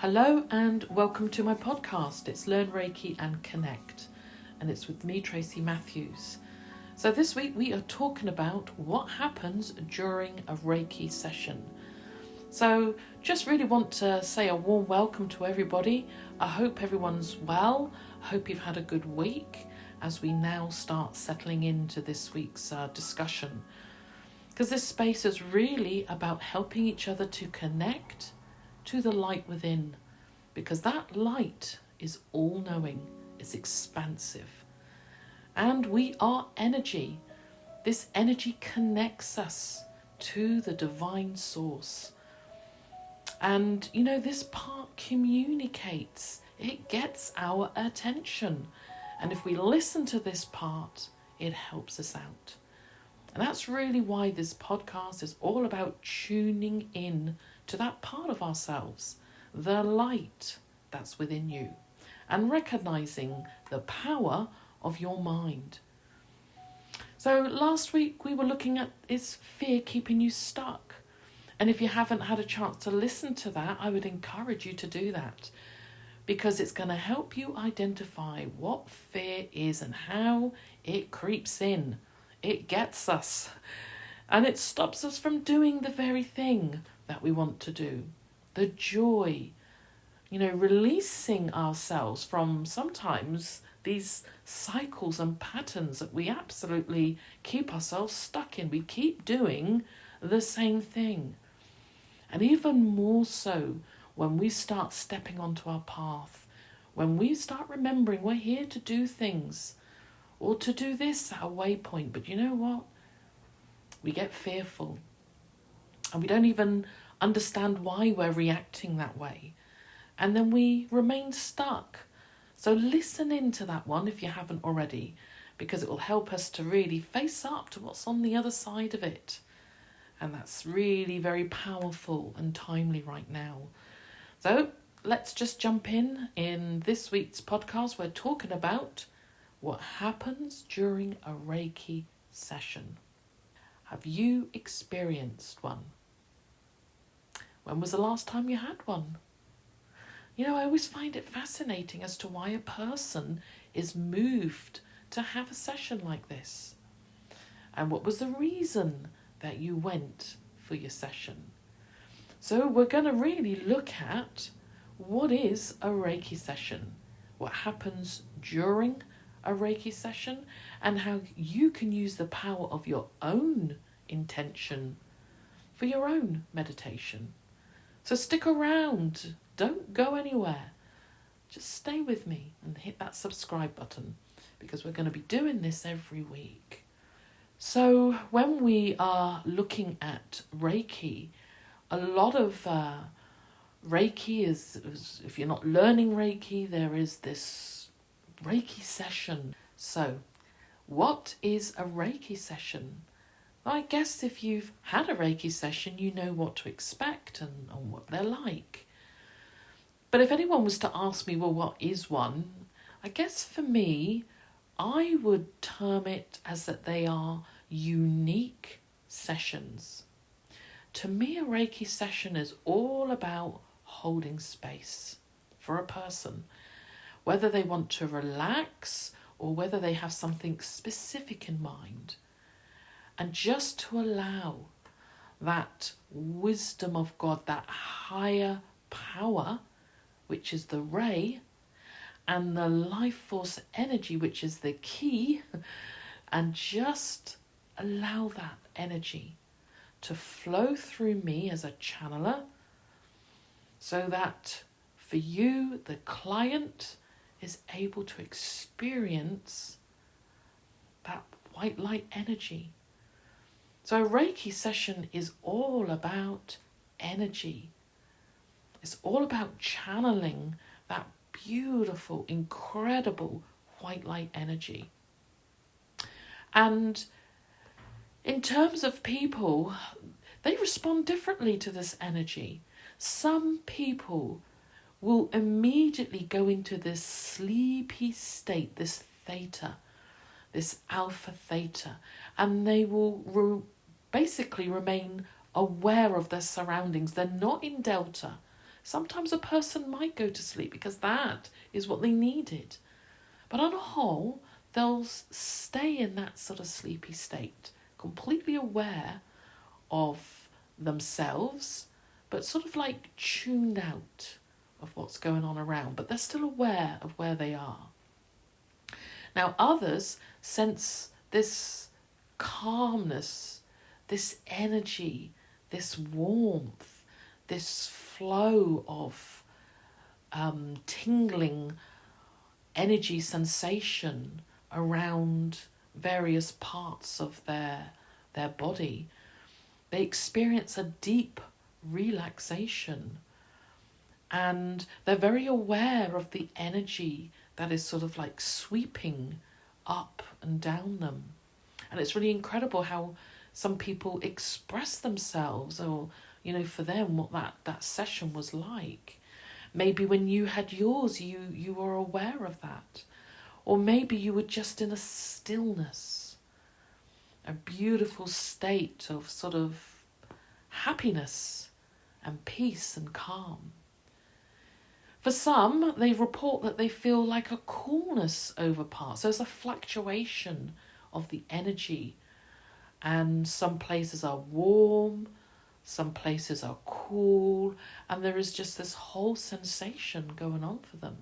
Hello and welcome to my podcast. It's Learn Reiki and Connect, and it's with me, Tracy Matthews. So this week we are talking about what happens during a Reiki session. So just really want to say a warm welcome to everybody. I hope everyone's well. I hope you've had a good week as we now start settling into this week's discussion. Because this space is really about helping each other to connect to the light within, because that light is all-knowing, it's expansive, and we are energy. This energy connects us to the divine source, and this part communicates, it gets our attention, and if we listen to this part, it helps us out. And that's really why this podcast is all about tuning in to that part of ourselves, the light that's within you, and recognizing the power of your mind. So last week we were looking at, is fear keeping you stuck? And if you haven't had a chance to listen to that, I would encourage you to do that, because it's going to help you identify what fear is and how it creeps in. It gets us, and it stops us from doing the very thing that we want to do. The joy, releasing ourselves from sometimes these cycles and patterns that we absolutely keep ourselves stuck in. We keep doing the same thing. And even more so when we start stepping onto our path, when we start remembering we're here to do things, or to do this at a waypoint. But you know what? We get fearful. And we don't even understand why we're reacting that way. And then we remain stuck. So listen into that one if you haven't already, because it will help us to really face up to what's on the other side of it. And that's really very powerful and timely right now. So let's just jump in. In this week's podcast, we're talking about what happens during a Reiki session. Have you experienced one? When was the last time you had one? I always find it fascinating as to why a person is moved to have a session like this. And what was the reason that you went for your session? So we're going to really look at what is a Reiki session, what happens during a Reiki session, and how you can use the power of your own intention for your own meditation. So stick around, don't go anywhere. Just stay with me and hit that subscribe button, because we're going to be doing this every week. So when we are looking at Reiki, a lot of Reiki is, if you're not learning Reiki, there is this Reiki session. So what is a Reiki session? I guess if you've had a Reiki session, you know what to expect and what they're like. But if anyone was to ask me, well, what is one? I guess for me, I would term it as that they are unique sessions. To me, a Reiki session is all about holding space for a person, whether they want to relax or whether they have something specific in mind. And just to allow that wisdom of God, that higher power, which is the ray, and the life force energy, which is the key, and just allow that energy to flow through me as a channeler, so that for you, the client, is able to experience that white light energy. So a Reiki session is all about energy. It's all about channeling that beautiful, incredible white light energy. And in terms of people, they respond differently to this energy. Some people will immediately go into this sleepy state, this theta, this alpha theta, and they will basically remain aware of their surroundings. They're not in delta, Sometimes a person might go to sleep because that is what they needed. But on a whole, they'll stay in that sort of sleepy state, completely aware of themselves, but sort of like tuned out of what's going on around, but they're still aware of where they are. Now, others sense this calmness, this energy, this warmth, this flow of tingling energy sensation around various parts of their body. They experience a deep relaxation, and they're very aware of the energy that is sort of like sweeping up and down them. And it's really incredible how some people express themselves, or, you know, for them, what that session was like. Maybe when you had yours, you were aware of that. Or maybe you were just in a stillness, a beautiful state of sort of happiness and peace and calm. For some, they report that they feel like a coolness over parts. There's a fluctuation of the energy, and some places are warm, some places are cool, and there is just this whole sensation going on for them.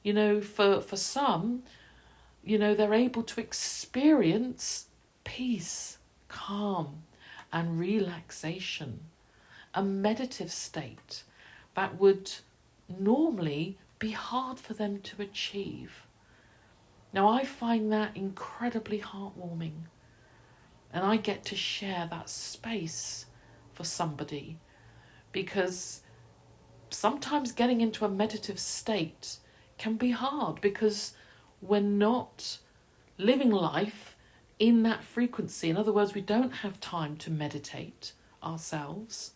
You know, for some, you know, they're able to experience peace, calm, and relaxation, a meditative state that would normally be hard for them to achieve. Now, I find that incredibly heartwarming, and I get to share that space for somebody, because sometimes getting into a meditative state can be hard because we're not living life in that frequency. In other words, we don't have time to meditate ourselves.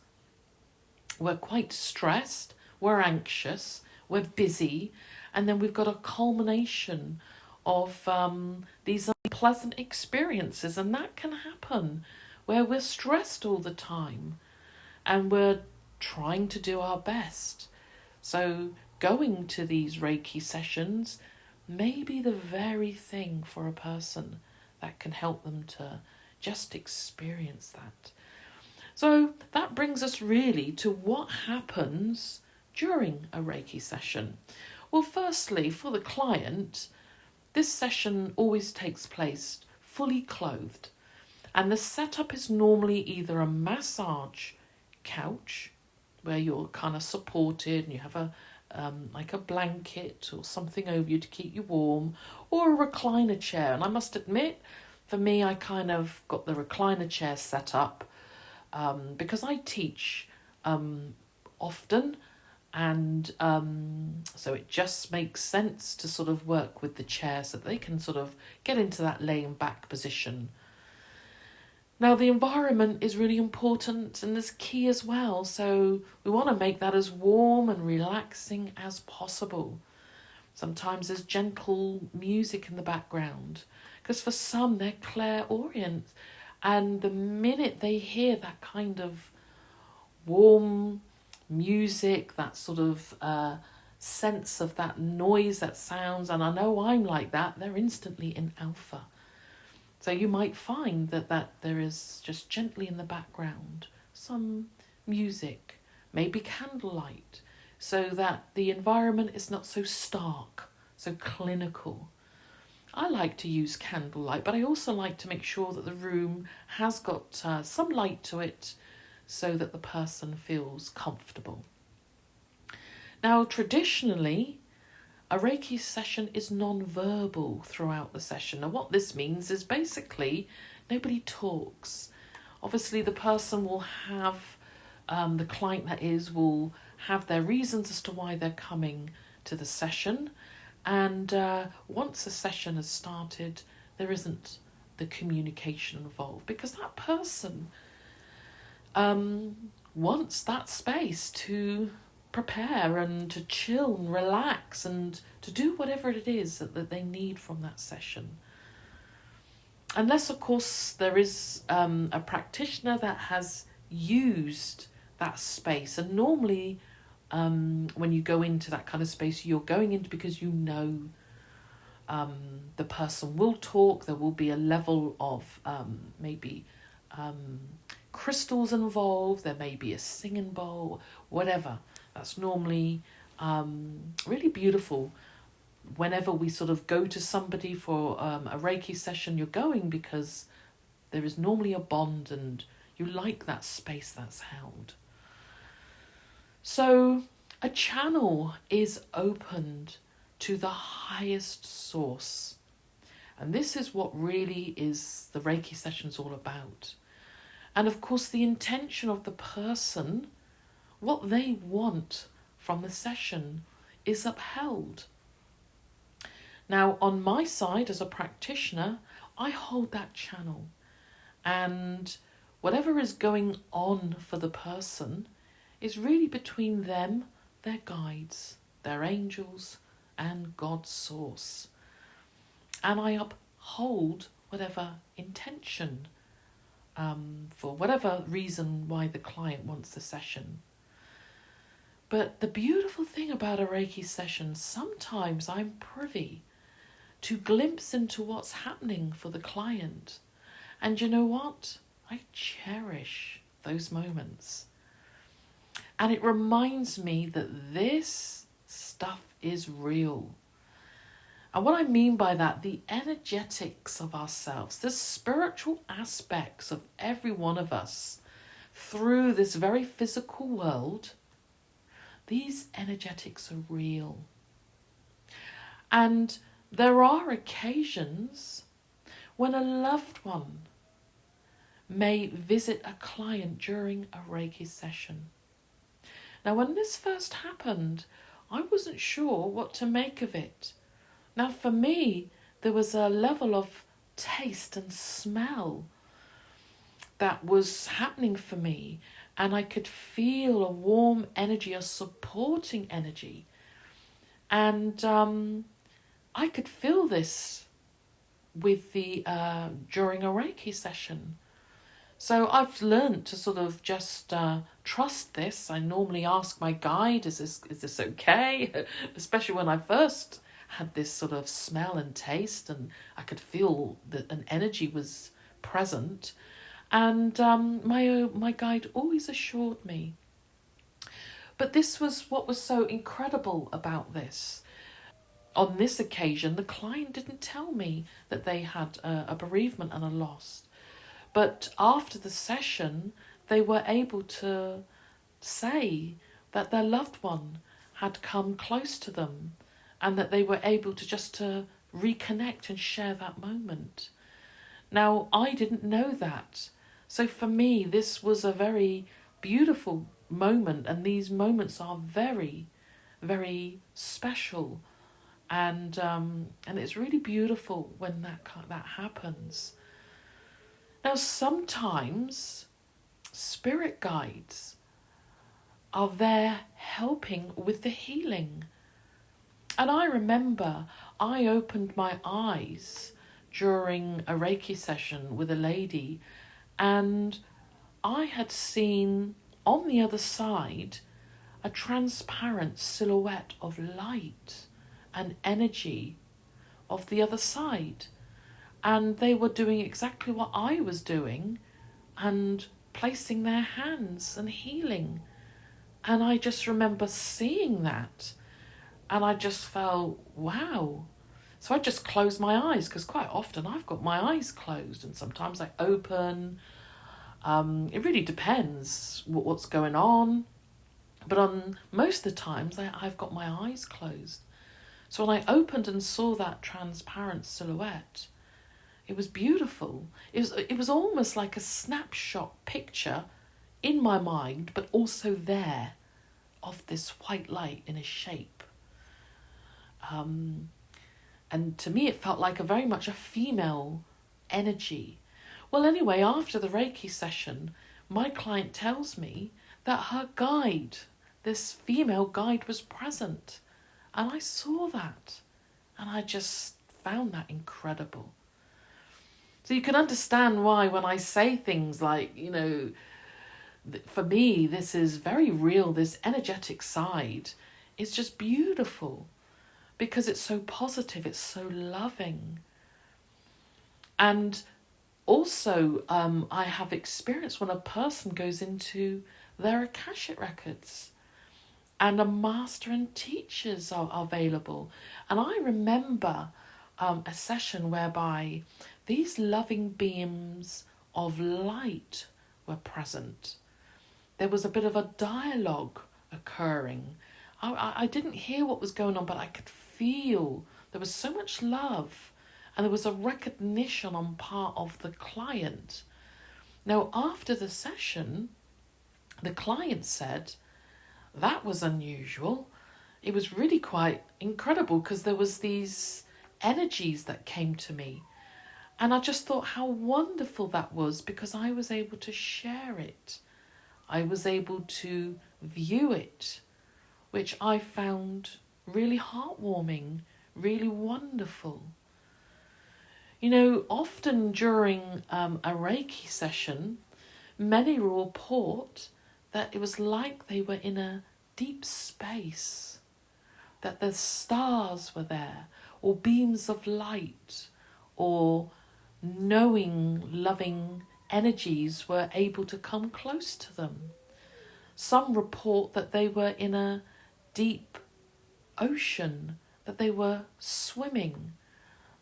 We're quite stressed, we're anxious, we're busy, and then we've got a culmination of these unpleasant experiences, and that can happen where we're stressed all the time and we're trying to do our best. So going to these Reiki sessions may be the very thing for a person that can help them to just experience that. So that brings us really to what happens during a Reiki session. Well, firstly, for the client, this session always takes place fully clothed, and the setup is normally either a massage couch where you're kind of supported and you have a like a blanket or something over you to keep you warm, or a recliner chair. And I must admit, for me, I kind of got the recliner chair set up because I teach often, and so it just makes sense to sort of work with the chair so that they can sort of get into that laying back position. Now, the environment is really important and is key as well, so we want to make that as warm and relaxing as possible. Sometimes there's gentle music in the background, because for some they're clairaudient, and the minute they hear that kind of warm music, that sort of sense of that noise, that sounds, and I know I'm like that, they're instantly in alpha. So you might find that there is just gently in the background some music, maybe candlelight, so that the environment is not so stark, so clinical. I like to use candlelight, but I also like to make sure that the room has got some light to it so that the person feels comfortable. Now, traditionally, a Reiki session is non-verbal throughout the session. Now, what this means is basically nobody talks. Obviously, the person will have, the client that is, will have their reasons as to why they're coming to the session. And once a session has started, there isn't the communication involved, because that person wants that space to prepare and to chill and relax and to do whatever it is that they need from that session. Unless, of course, there is a practitioner that has used that space. And normally when you go into that kind of space, you're going into because you know the person will talk. There will be a level of maybe crystals involved. There may be a singing bowl, whatever. That's normally really beautiful. Whenever we sort of go to somebody for a Reiki session, you're going because there is normally a bond and you like that space that's held. So a channel is opened to the highest source. And this is what really is the Reiki sessions all about. And of course, the intention of the person, what they want from the session, is upheld. Now, on my side as a practitioner, I hold that channel. And whatever is going on for the person is really between them, their guides, their angels, and God's source. And I uphold whatever intention for whatever reason why the client wants the session. But the beautiful thing about a Reiki session, sometimes I'm privy to glimpse into what's happening for the client. And you know what? I cherish those moments. And it reminds me that this stuff is real. And what I mean by that, the energetics of ourselves, the spiritual aspects of every one of us through this very physical world, these energetics are real. And there are occasions when a loved one may visit a client during a Reiki session. Now, when this first happened, I wasn't sure what to make of it. Now, for me, there was a level of taste and smell that was happening for me, and I could feel a warm energy, a supporting energy. And I could feel this with the during a Reiki session. So I've learned to sort of just trust this. I normally ask my guide, is this okay? Especially when I first had this sort of smell and taste, and I could feel that an energy was present. And my guide always assured me. But this was what was so incredible about this. On this occasion, the client didn't tell me that they had a bereavement and a loss. But after the session, they were able to say that their loved one had come close to them and that they were able to just to reconnect and share that moment. Now, I didn't know that. So for me, this was a very beautiful moment, and these moments are very, very special. And it's really beautiful when that happens. Now, sometimes spirit guides are there helping with the healing. And I remember I opened my eyes during a Reiki session with a lady, and I had seen on the other side a transparent silhouette of light and energy of the other side. And they were doing exactly what I was doing and placing their hands and healing. And I just remember seeing that. And I just felt, wow. So I just closed my eyes, because quite often I've got my eyes closed and sometimes I open. It really depends what's going on. But on most of the times I've got my eyes closed. So when I opened and saw that transparent silhouette, it was beautiful. It was almost like a snapshot picture in my mind, but also there, of this white light in a shape. And to me, it felt like very much a female energy. Well, anyway, after the Reiki session, my client tells me that her guide, this female guide, was present. And I saw that. And I just found that incredible. So you can understand why when I say things like, for me, this is very real. This energetic side is just beautiful because it's so positive, it's so loving. And also, I have experienced when a person goes into their Akashic records and a master and teachers are available. And I remember a session whereby these loving beams of light were present. There was a bit of a dialogue occurring. I didn't hear what was going on, but I could feel there was so much love, and there was a recognition on part of the client. Now, after the session, the client said, that was unusual. It was really quite incredible because there was these energies that came to me. And I just thought how wonderful that was because I was able to share it. I was able to view it, which I found really heartwarming, really wonderful. You know, often during a Reiki session, many will report that it was like they were in a deep space, that the stars were there, or beams of light, or knowing, loving energies were able to come close to them. Some report that they were in a deep ocean, that they were swimming,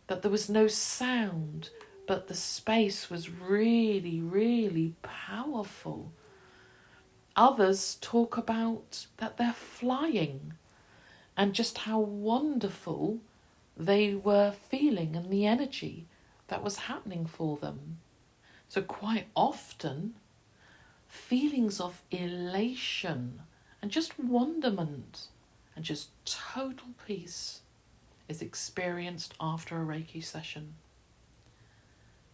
that there was no sound, but the space was really, really powerful. Others talk about that they're flying and just how wonderful they were feeling and the energy that was happening for them. So quite often, feelings of elation and just wonderment and just total peace is experienced after a Reiki session.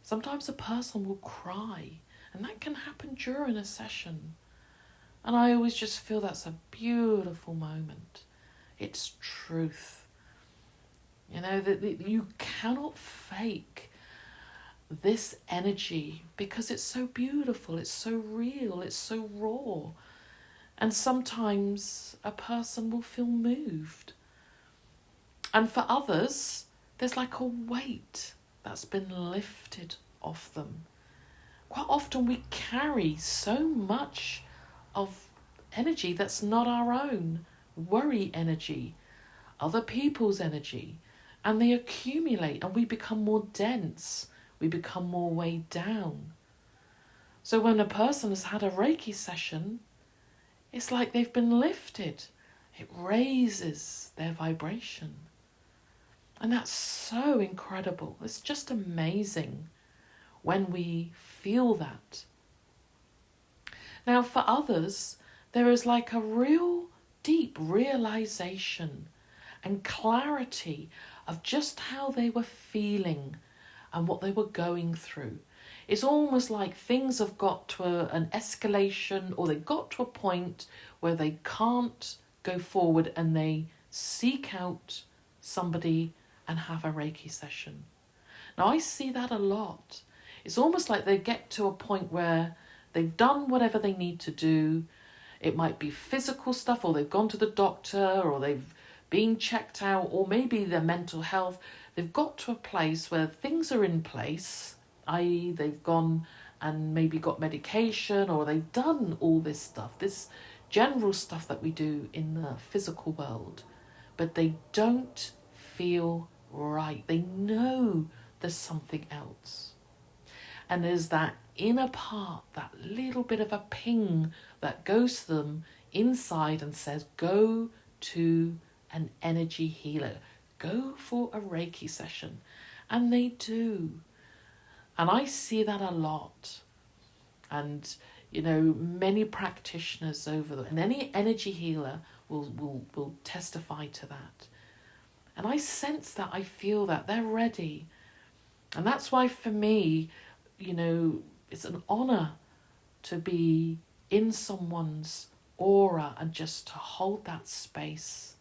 Sometimes a person will cry, and that can happen during a session. And I always just feel that's a beautiful moment. It's truth. You know, that you cannot fake this energy because it's so beautiful, it's so real, it's so raw. And sometimes a person will feel moved. And for others, there's like a weight that's been lifted off them. Quite often we carry so much of energy that's not our own, worry energy, other people's energy, and they accumulate and we become more dense, we become more weighed down. So when a person has had a Reiki session, it's like they've been lifted. It raises their vibration. And that's so incredible. It's just amazing when we feel that. Now, for others, there is like a real deep realization and clarity of just how they were feeling and what they were going through. It's almost like things have got to an escalation, or they got to a point where they can't go forward and they seek out somebody and have a Reiki session. Now, I see that a lot. It's almost like they get to a point where they've done whatever they need to do. It might be physical stuff, or they've gone to the doctor, or they've been checked out, or maybe their mental health. They've got to a place where things are in place, i.e. they've gone and maybe got medication, or they've done all this stuff, this general stuff that we do in the physical world, but they don't feel right. They know there's something else. And there's that inner part, that little bit of a ping that goes to them inside and says, go to an energy healer. Go for a Reiki session. And they do. And I see that a lot. And, you know, many practitioners and any energy healer will testify to that. And I sense that, I feel that, they're ready. And that's why for me, you know, it's an honour to be in someone's aura and just to hold that space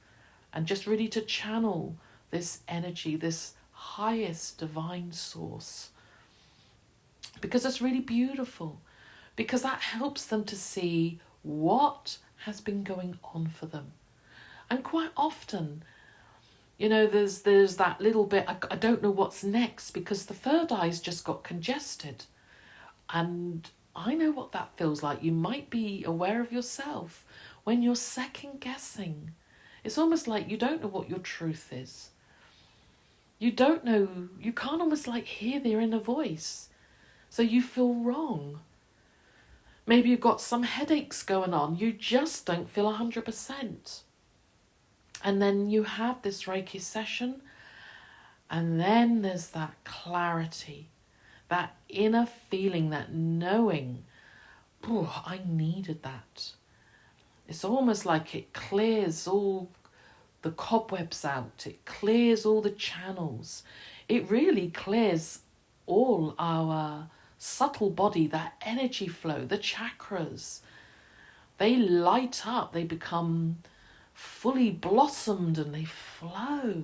and just really to channel this energy, this highest divine source. Because it's really beautiful. because that helps them to see what has been going on for them. And quite often, there's that little bit, I don't know what's next, because the third eye's just got congested. And I know what that feels like. You might be aware of yourself when you're second guessing. It's almost like you don't know what your truth is. You don't know, you can't almost like hear their inner voice. So you feel wrong. Maybe you've got some headaches going on. You just don't feel 100%. And then you have this Reiki session, and then there's that clarity, that inner feeling, that knowing, oh, I needed that. It's almost like it clears all the cobwebs out. It clears all the channels. It really clears all our subtle body, that energy flow, the chakras. They light up, they become fully blossomed and they flow.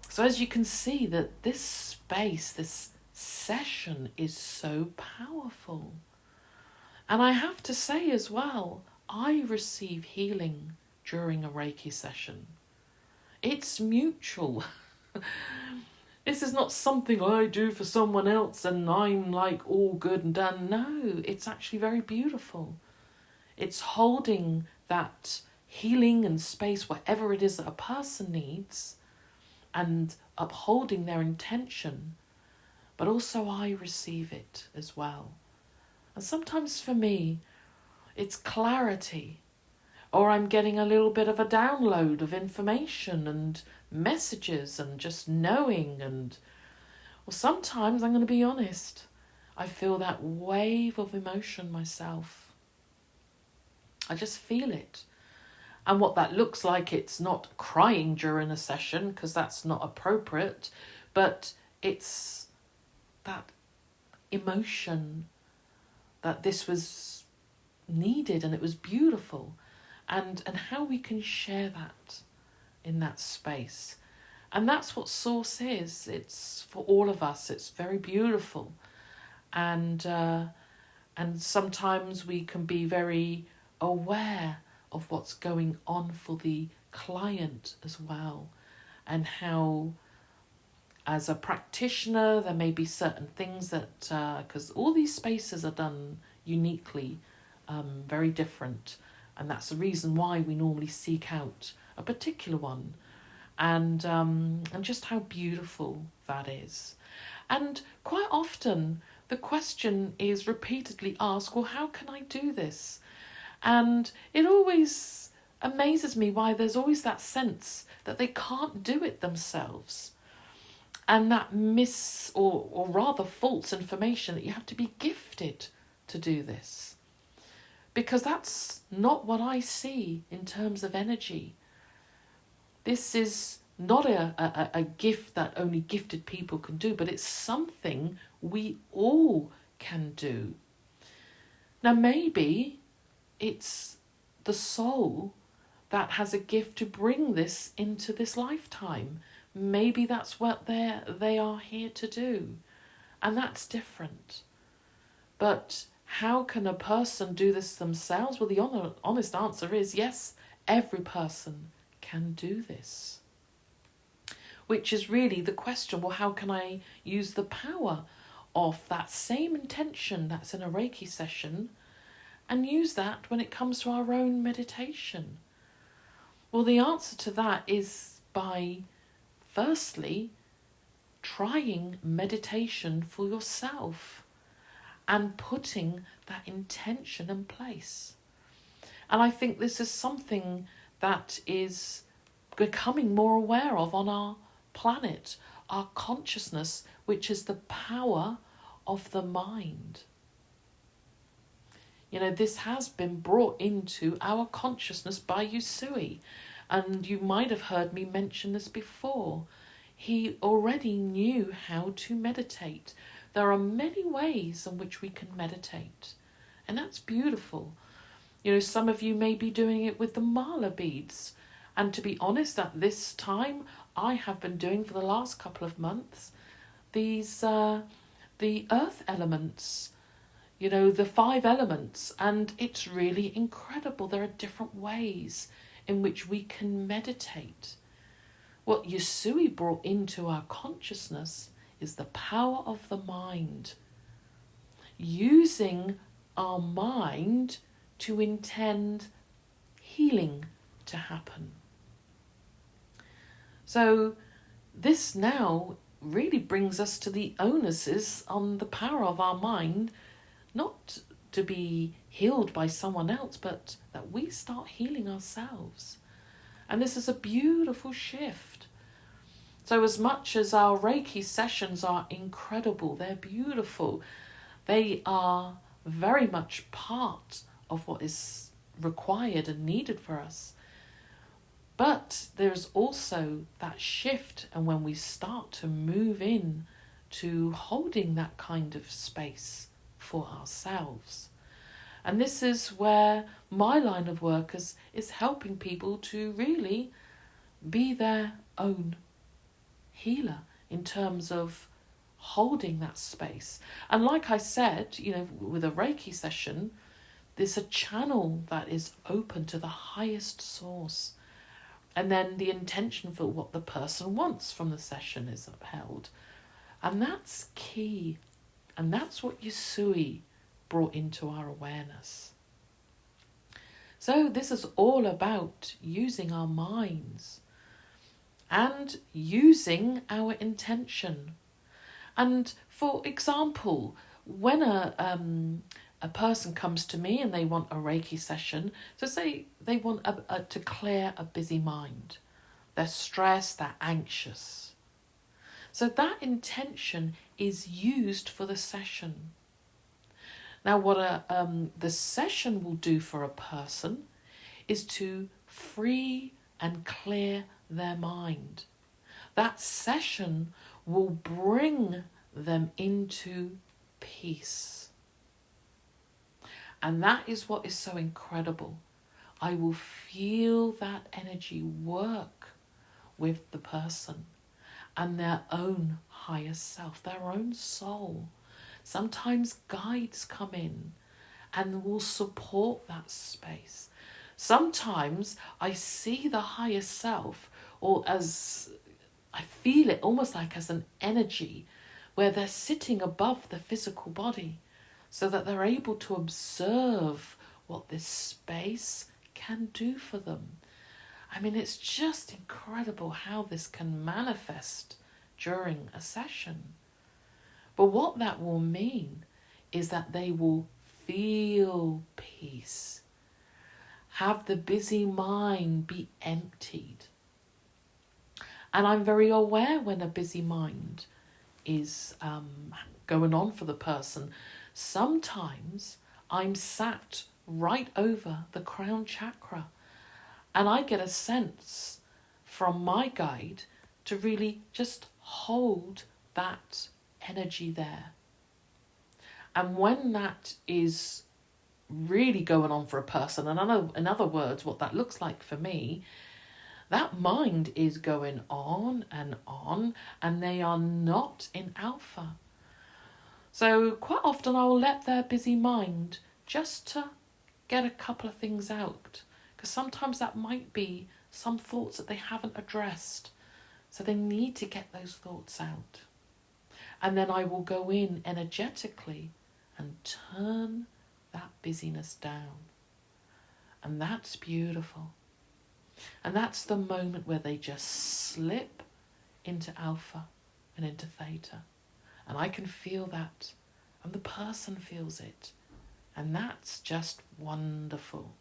So as you can see, that this space, this session is so powerful. And I have to say as well, I receive healing during a Reiki session. It's mutual. This is not something I do for someone else and I'm like all good and done. No, it's actually very beautiful. It's holding that healing and space, whatever it is that a person needs, and upholding their intention, but also I receive it as well. And sometimes for me, it's clarity, or I'm getting a little bit of a download of information and messages and just knowing, and well, sometimes I'm going to be honest, I feel that wave of emotion myself. I just feel it. And what that looks like, it's not crying during a session, because that's not appropriate, but it's that emotion that this was needed and it was beautiful, and how we can share that in that space. And that's what Source is. It's for all of us. It's very beautiful. And sometimes we can be very aware of what's going on for the client as well, and how as a practitioner there may be certain things that, because all these spaces are done uniquely, very different, and that's the reason why we normally seek out a particular one, and just how beautiful that is. And quite often the question is repeatedly asked, well, how can I do this? And it always amazes me why there's always that sense that they can't do it themselves. And that or rather false information that you have to be gifted to do this. Because that's not what I see in terms of energy. This is not a gift that only gifted people can do, but it's something we all can do. Now maybe it's the soul that has a gift to bring this into this lifetime. Maybe that's what they are here to do. And that's different. But how can a person do this themselves? Well, the honest answer is yes, every person can do this. Which is really the question, well, how can I use the power of that same intention that's in a Reiki session and use that when it comes to our own meditation? Well, the answer to that is by, firstly, trying meditation for yourself and putting that intention in place. And I think this is something that is becoming more aware of on our planet, our consciousness, which is the power of the mind. This has been brought into our consciousness by Usui, and you might have heard me mention this before. He already knew how to meditate. There are many ways in which we can meditate, and that's beautiful. Some of you may be doing it with the mala beads, and to be honest, at this time, I have been doing for the last couple of months these the earth elements. the 5 elements, and it's really incredible. There are different ways in which we can meditate. What Usui brought into our consciousness is the power of the mind, using our mind to intend healing to happen. So this now really brings us to the onus on the power of our mind, not to be healed by someone else, but that we start healing ourselves. And this is a beautiful shift. So as much as our Reiki sessions are incredible, they're beautiful, they are very much part of what is required and needed for us. But there's also that shift, and when we start to move in to holding that kind of space for ourselves. And this is where my line of work is helping people to really be their own healer in terms of holding that space. And like I said, with a Reiki session, there's a channel that is open to the highest source. And then the intention for what the person wants from the session is upheld. And that's key. And that's what Usui brought into our awareness. So this is all about using our minds and using our intention. And for example, when a person comes to me and they want a Reiki session, so say they want to clear a busy mind. They're stressed, they're anxious. So that intention is used for the session. Now what the session will do for a person is to free and clear their mind. That session will bring them into peace. And that is what is so incredible. I will feel that energy work with the person and their own higher self, their own soul. Sometimes guides come in and will support that space. Sometimes I see the higher self, or as I feel it almost like as an energy where they're sitting above the physical body, so that they're able to observe what this space can do for them. I mean, it's just incredible how this can manifest during a session. But what that will mean is that they will feel peace, have the busy mind be emptied. And I'm very aware when a busy mind is going on for the person. Sometimes I'm sat right over the crown chakra, and I get a sense from my guide to really just hold that energy there. And when that is really going on for a person, and I know in other words what that looks like for me, that mind is going on, and they are not in alpha. So quite often I will let their busy mind just to get a couple of things out, because sometimes that might be some thoughts that they haven't addressed. So they need to get those thoughts out. And then I will go in energetically and turn that busyness down. And that's beautiful. And that's the moment where they just slip into alpha and into theta. And I can feel that. And the person feels it. And that's just wonderful.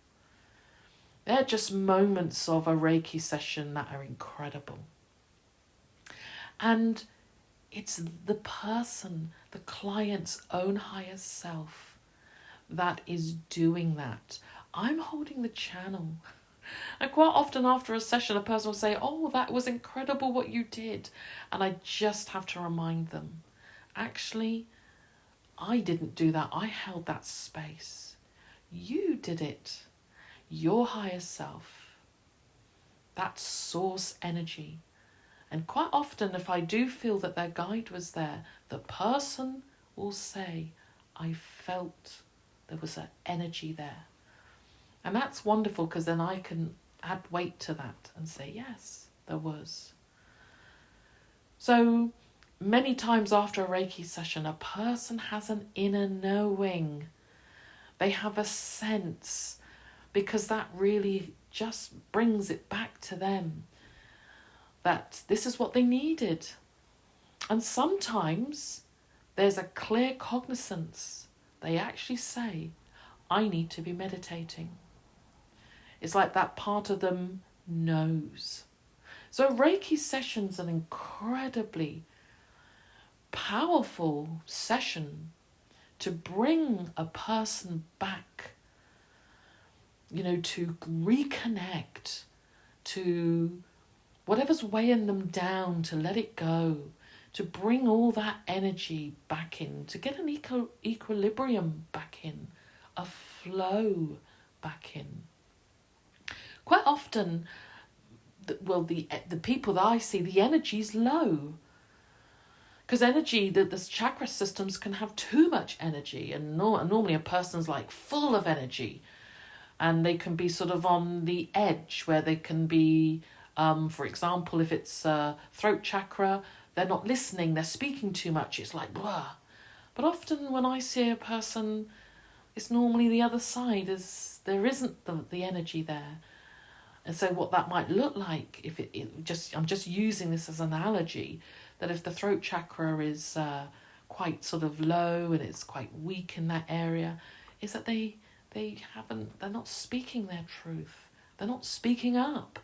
They're just moments of a Reiki session that are incredible. And it's the person, the client's own higher self, that is doing that. I'm holding the channel. And quite often after a session, a person will say, "Oh, that was incredible what you did." And I just have to remind them, actually, I didn't do that. I held that space. You did it. Your higher self. That source energy. And quite often, if I do feel that their guide was there, the person will say, I felt there was an energy there. And that's wonderful, because then I can add weight to that and say, yes, there was. So many times after a Reiki session, a person has an inner knowing. They have a sense, because that really just brings it back to them that this is what they needed. And sometimes there's a clear cognizance. They actually say, I need to be meditating. It's like that part of them knows. So Reiki session's an incredibly powerful session to bring a person back, to reconnect to whatever's weighing them down, to let it go, to bring all that energy back in, to get an equilibrium back in, a flow back in. Quite often, the people that I see, the energy's low. Because energy, the chakra systems can have too much energy, and normally a person's like full of energy, and they can be sort of on the edge where they can be, for example, if it's throat chakra, they're not listening, they're speaking too much, it's like blah. But often when I see a person, it's normally the other side, there isn't the energy there. And so what that might look like, if I'm just using this as an analogy, that if the throat chakra is quite sort of low and it's quite weak in that area, is that they're not speaking their truth. They're not speaking up.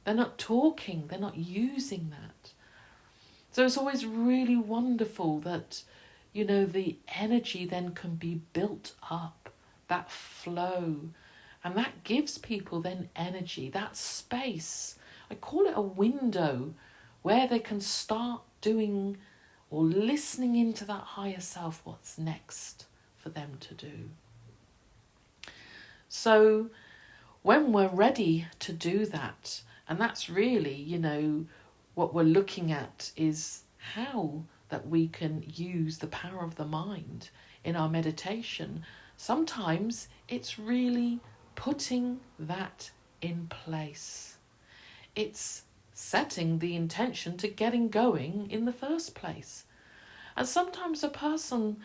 They're not talking. They're not using that. So it's always really wonderful that, the energy then can be built up, that flow. And that gives people then energy, that space. I call it a window where they can start doing or listening into that higher self, what's next for them to do. So when we're ready to do that, and that's really, what we're looking at is how that we can use the power of the mind in our meditation. Sometimes it's really putting that in place. It's setting the intention to getting going in the first place. And sometimes a person,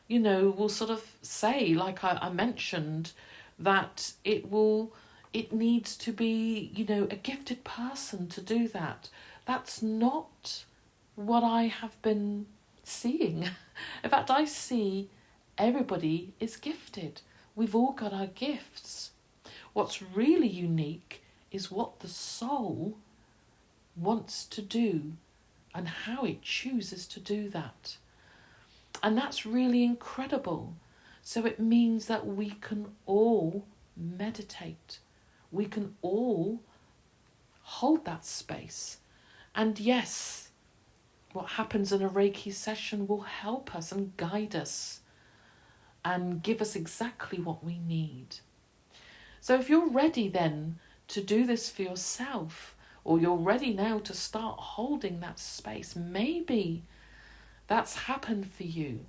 will sort of say, like I mentioned, that it needs to be, a gifted person to do that. That's not what I have been seeing. In fact, I see everybody is gifted. We've all got our gifts. What's really unique is what the soul wants to do and how it chooses to do that. And that's really incredible. So it means that we can all meditate. We can all hold that space. And yes, what happens in a Reiki session will help us and guide us and give us exactly what we need. So if you're ready then to do this for yourself, or you're ready now to start holding that space, maybe that's happened for you,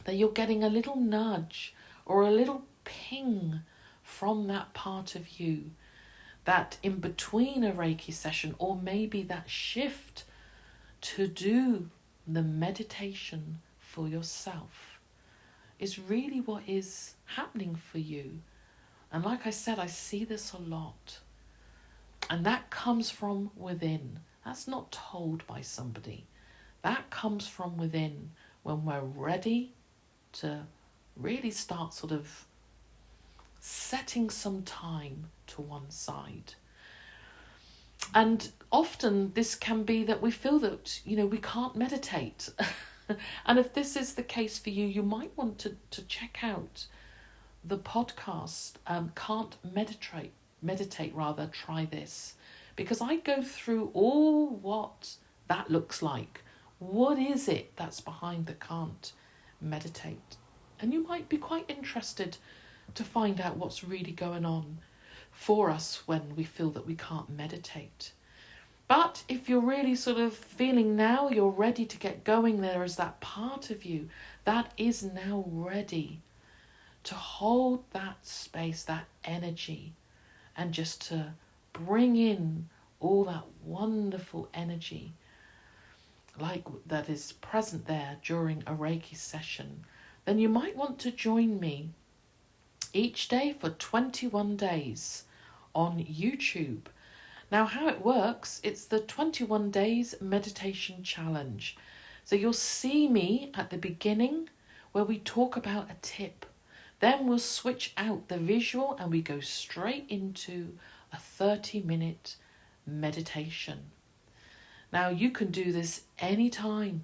that you're getting a little nudge or a little ping from that part of you, that in between a Reiki session, or maybe that shift to do the meditation for yourself is really what is happening for you. And like I said, I see this a lot. And that comes from within. That's not told by somebody. That comes from within when we're ready to really start sort of setting some time to one side. And often this can be that we feel that, we can't meditate. And if this is the case for you, you might want to check out the podcast, Can't Meditate, Try This. Because I go through all what that looks like. What is it that's behind the can't meditate? And you might be quite interested to find out what's really going on for us when we feel that we can't meditate. But if you're really sort of feeling now you're ready to get going, there is that part of you that is now ready to hold that space, that energy, and just to bring in all that wonderful energy like that is present there during a Reiki session, then you might want to join me each day for 21 days on YouTube. Now, how it works, it's the 21 days meditation challenge. So you'll see me at the beginning where we talk about a tip. Then we'll switch out the visual and we go straight into a 30-minute meditation. Now, you can do this anytime.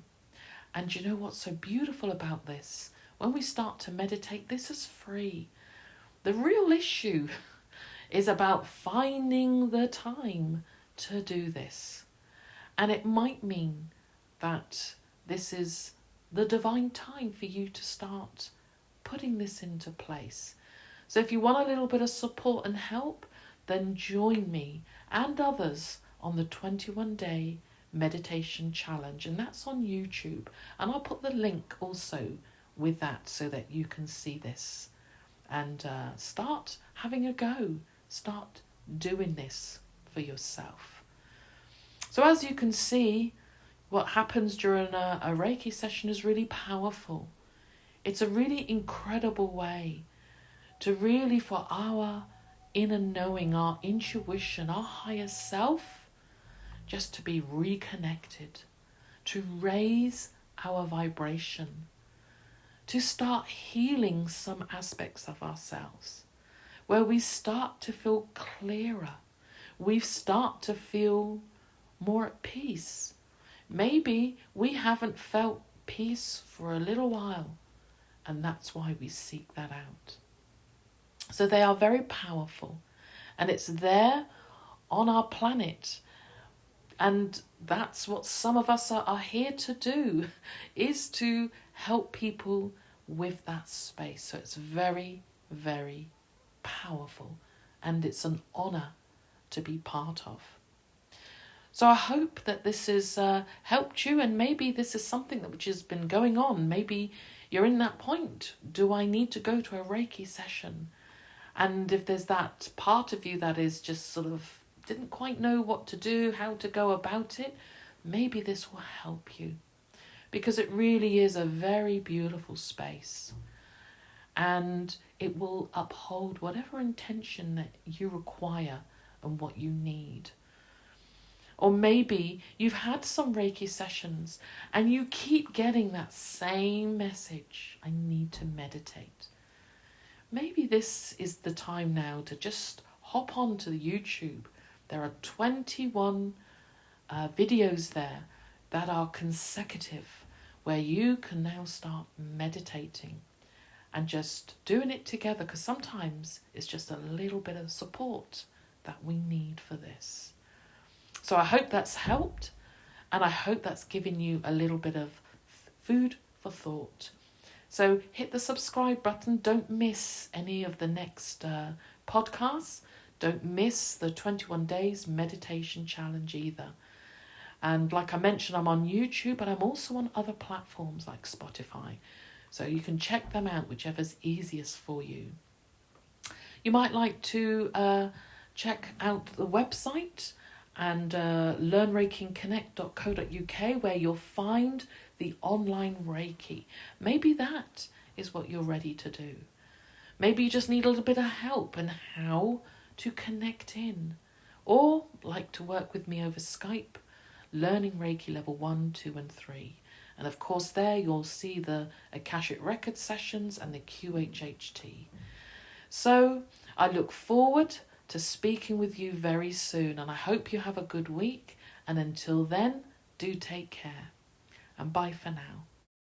And you know what's so beautiful about this? When we start to meditate, this is free. The real issue is about finding the time to do this. And it might mean that this is the divine time for you to start putting this into place. So if you want a little bit of support and help, then join me and others on the 21-day meditation challenge, and that's on YouTube. And I'll put the link also with that so that you can see this and start having a go. Start doing this for yourself. So as you can see, what happens during a Reiki session is really powerful. It's a really incredible way to really, for our inner knowing, our intuition, our higher self, just to be reconnected, to raise our vibration, to start healing some aspects of ourselves, where we start to feel clearer, we start to feel more at peace. Maybe we haven't felt peace for a little while, and that's why we seek that out. So they are very powerful, and it's there on our planet. And that's what some of us are here to do, is to help people with that space. So it's very, very powerful, and it's an honour to be part of. So I hope that this has helped you, and maybe this is something which has been going on. Maybe you're in that point. Do I need to go to a Reiki session? And if there's that part of you that is just sort of didn't quite know what to do, how to go about it, maybe this will help you, because it really is a very beautiful space, and it will uphold whatever intention that you require and what you need. Or maybe you've had some Reiki sessions and you keep getting that same message, I need to meditate. Maybe this is the time now to just hop onto the YouTube. There are 21 videos there that are consecutive, where you can now start meditating and just doing it together, because sometimes it's just a little bit of support that we need for this. So I hope that's helped, and I hope that's given you a little bit of food for thought. So hit the subscribe button. Don't miss any of the next podcasts. Don't miss the 21 days meditation challenge either. And like I mentioned, I'm on YouTube, but I'm also on other platforms like Spotify. So you can check them out, whichever's easiest for you. You might like to check out the website and learnreikiandconnect.co.uk, where you'll find the online Reiki. Maybe that is what you're ready to do. Maybe you just need a little bit of help in how to connect in, or like to work with me over Skype, learning Reiki level 1, 2 and 3. And of course there you'll see the Akashic Record sessions and the QHHT. So I look forward to speaking with you very soon, and I hope you have a good week, and until then, do take care, and bye for now.